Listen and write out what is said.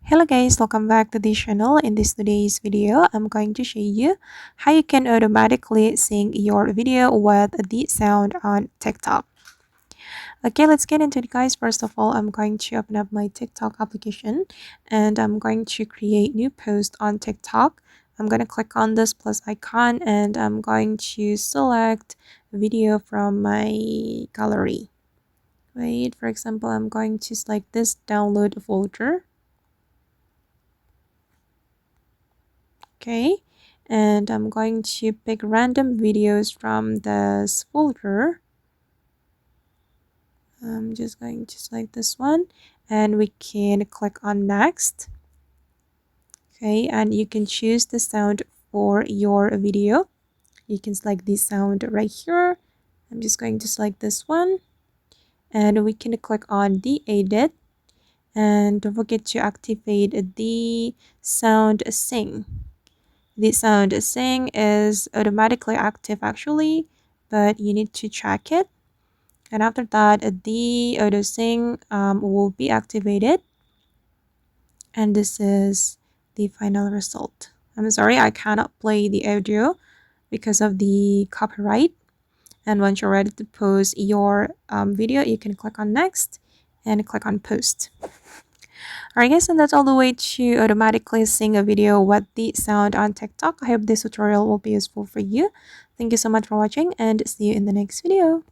Hello guys, welcome back to this channel. In this today's video, I'm going to show you how you can automatically sync your video with the sound on TikTok. Okay, let's get into it guys. First of all, I'm going to open up my TikTok application and I'm going to create new post on TikTok. I'm going to click on this plus icon and I'm going to select video from my gallery. Wait, for example, I'm going to select this download folder. Okay, and I'm going to pick random videos from this folder. I'm just going to select this one and we can click on next. Okay, and you can choose the sound for your video. You can select the sound right here. I'm just going to select this one and we can click on the edit, and don't forget to activate the sound sync. The sound sync is automatically active actually, but you need to check it. And after that, the auto sync will be activated. And this is the final result. I'm sorry, I cannot play the audio because of the copyright. And once you're ready to post your video, you can click on next and click on post. Alright guys, and that's all the way to automatically sync a video with the sound on TikTok. I hope this tutorial will be useful for you. Thank you so much for watching and see you in the next video.